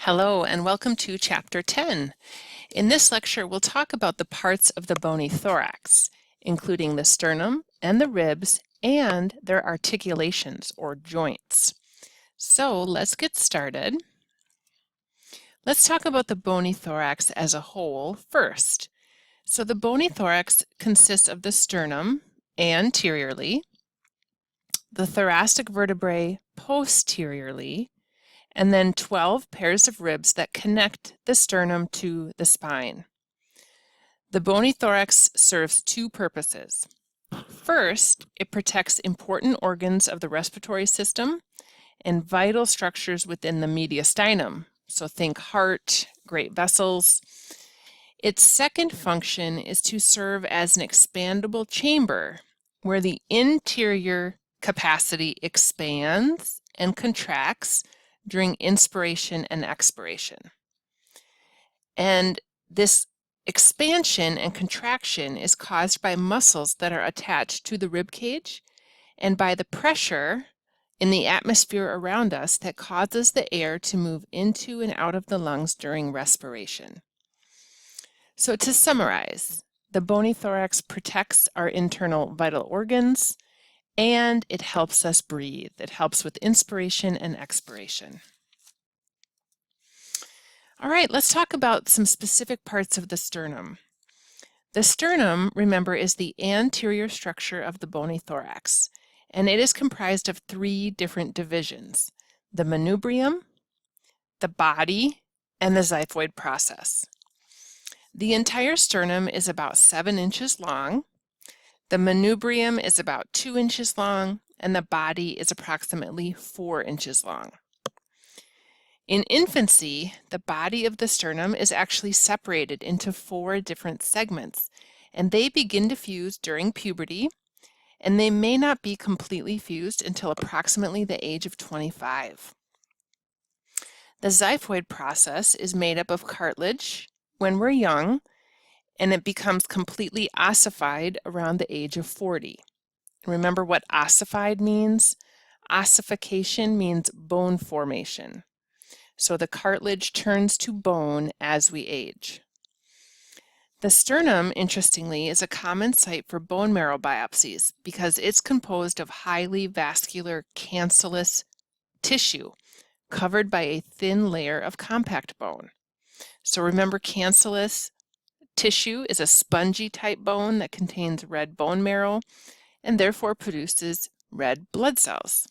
Hello and welcome to Chapter 10. In this lecture, we'll talk about the parts of the bony thorax, including the sternum and the ribs and their articulations or joints. So let's get started. Let's talk about the bony thorax as a whole first. So the bony thorax consists of the sternum anteriorly, the thoracic vertebrae posteriorly, and then 12 pairs of ribs that connect the sternum to the spine. The bony thorax serves two purposes. First, it protects important organs of the respiratory system and vital structures within the mediastinum. So think heart, great vessels. Its second function is to serve as an expandable chamber where the interior capacity expands and contracts during inspiration and expiration. And this expansion and contraction is caused by muscles that are attached to the rib cage and by the pressure in the atmosphere around us that causes the air to move into and out of the lungs during respiration. So to summarize, the bony thorax protects our internal vital organs, and it helps us breathe. It helps with inspiration and expiration. All right, let's talk about some specific parts of the sternum. The sternum, remember, is the anterior structure of the bony thorax, and it is comprised of three different divisions: the manubrium, the body, and the xiphoid process. The entire sternum is about 7 inches long. The manubrium is about 2 inches long, and the body is approximately 4 inches long. In infancy, the body of the sternum is actually separated into 4 different segments, and they begin to fuse during puberty, and they may not be completely fused until approximately the age of 25. The xiphoid process is made up of cartilage when we're young, and it becomes completely ossified around the age of 40. Remember what ossified means? Ossification means bone formation. So the cartilage turns to bone as we age. The sternum, interestingly, is a common site for bone marrow biopsies because it's composed of highly vascular cancellous tissue covered by a thin layer of compact bone. So remember, cancellous tissue is a spongy type bone that contains red bone marrow and therefore produces red blood cells.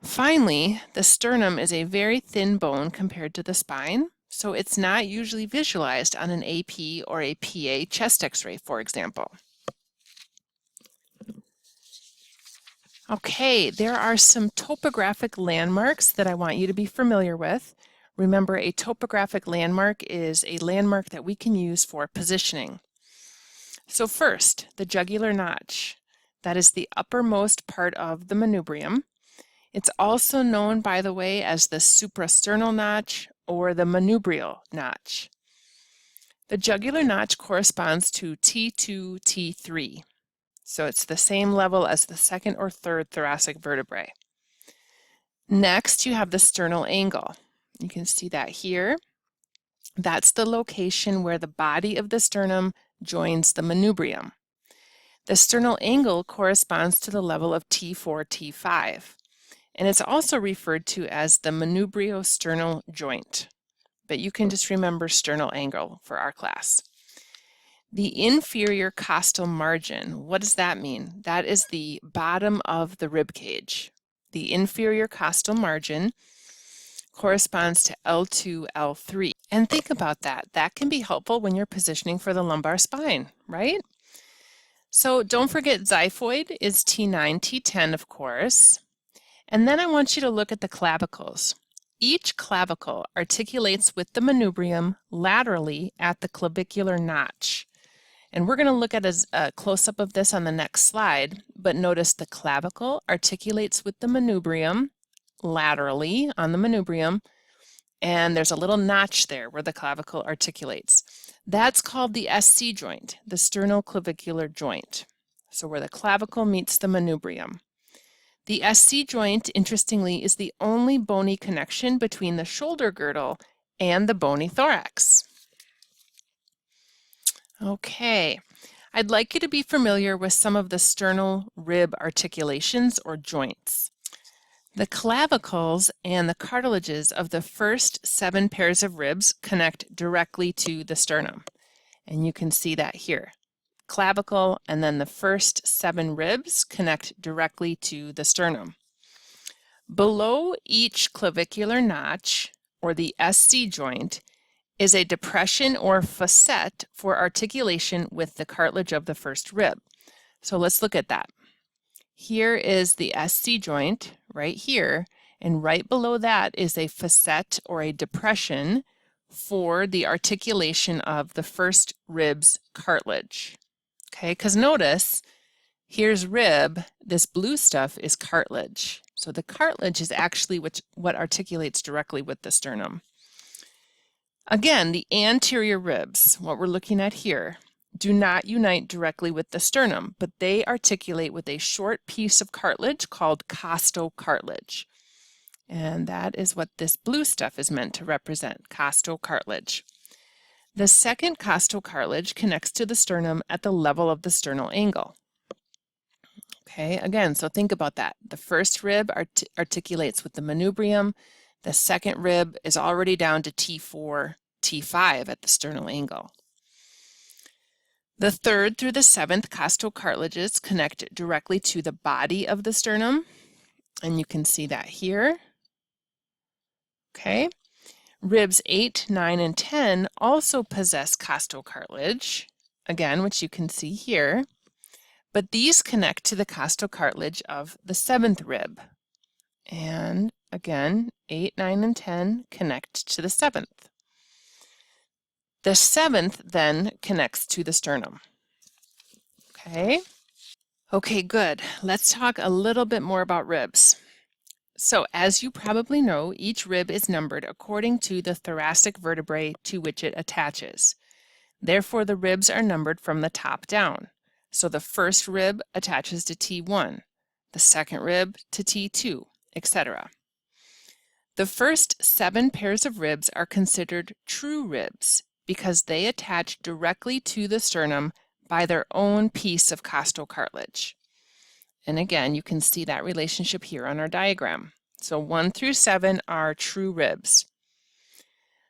Finally, the sternum is a very thin bone compared to the spine, so it's not usually visualized on an AP or a PA chest x-ray, for example. Okay, there are some topographic landmarks that I want you to be familiar with. Remember, a topographic landmark is a landmark that we can use for positioning. So first, the jugular notch. That is the uppermost part of the manubrium. It's also known, by the way, as the suprasternal notch or the manubrial notch. The jugular notch corresponds to T2, T3. So it's the same level as the second or third thoracic vertebrae. Next, you have the sternal angle. You can see that here. That's the location where the body of the sternum joins the manubrium. The sternal angle corresponds to the level of T4, T5, and it's also referred to as the manubriosternal joint, but you can just remember sternal angle for our class. The inferior costal margin, what does that mean? That is the bottom of the rib cage. The inferior costal margin corresponds to L2, L3. And think about that. That can be helpful when you're positioning for the lumbar spine, right? So don't forget xiphoid is T9, T10, of course. And then I want you to look at the clavicles. Each clavicle articulates with the manubrium laterally at the clavicular notch. And we're going to look at a close-up of this on the next slide, but notice the clavicle articulates with the manubrium laterally on the manubrium, and there's a little notch there where the clavicle articulates. That's called the SC joint, the sternoclavicular joint. So where the clavicle meets the manubrium. The SC joint, interestingly, is the only bony connection between the shoulder girdle and the bony thorax. Okay, I'd like you to be familiar with some of the sternal rib articulations or joints. The clavicles and the cartilages of the first 7 pairs of ribs connect directly to the sternum, and you can see that here. Clavicle and then the first 7 ribs connect directly to the sternum. Below each clavicular notch, or the SC joint, is a depression or facet for articulation with the cartilage of the first rib. So let's look at that. Here is the SC joint right here, and right below that is a facet or a depression for the articulation of the first rib's cartilage. Okay, because notice, here's rib, this blue stuff is cartilage. So the cartilage is actually what articulates directly with the sternum. Again, the anterior ribs, what we're looking at here, do not unite directly with the sternum, but they articulate with a short piece of cartilage called costocartilage. And that is what this blue stuff is meant to represent, costocartilage. The second costocartilage connects to the sternum at the level of the sternal angle. Okay, again, so think about that. The first rib articulates with the manubrium. The second rib is already down to T4, T5 at the sternal angle. The third through the 7th costocartilages connect directly to the body of the sternum, and you can see that here. Okay. Ribs 8, 9, and 10 also possess costocartilage, again, which you can see here. But these connect to the costocartilage of the 7th rib. And again, 8, 9, and 10 connect to the 7th. The 7th then connects to the sternum. Okay? Okay, good. Let's talk a little bit more about ribs. So as you probably know, each rib is numbered according to the thoracic vertebrae to which it attaches. Therefore, the ribs are numbered from the top down. So the first rib attaches to T1, the second rib to T2, etc. The first 7 pairs of ribs are considered true ribs because they attach directly to the sternum by their own piece of costocartilage. And again, you can see that relationship here on our diagram. So 1 through 7 are true ribs.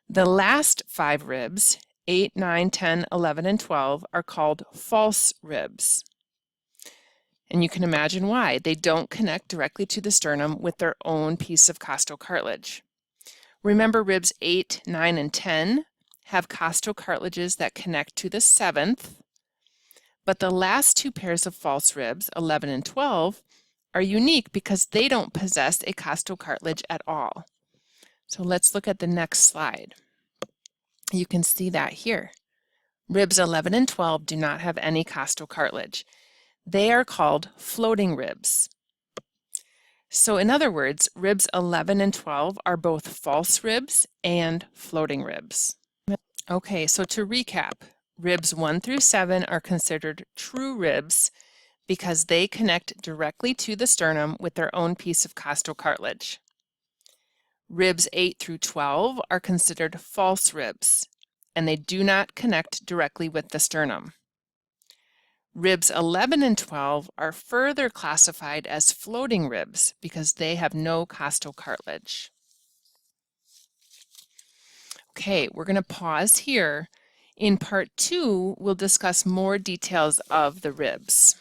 The last 5 ribs, 8, 9, 10, 11, and 12, are called false ribs. And you can imagine why. They don't connect directly to the sternum with their own piece of costocartilage. Remember, ribs 8, 9, and 10 have costocartilages that connect to the 7th, but the last 2 pairs of false ribs, 11 and 12, are unique because they don't possess a costocartilage at all. So let's look at the next slide. You can see that here. Ribs 11 and 12 do not have any costocartilage. They are called floating ribs. So in other words, ribs 11 and 12 are both false ribs and floating ribs. Okay, so to recap, ribs 1 through 7 are considered true ribs because they connect directly to the sternum with their own piece of costocartilage. Ribs 8 through 12 are considered false ribs, and they do not connect directly with the sternum. Ribs 11 and 12 are further classified as floating ribs because they have no costocartilage. Okay, we're going to pause here. In part 2, we'll discuss more details of the ribs.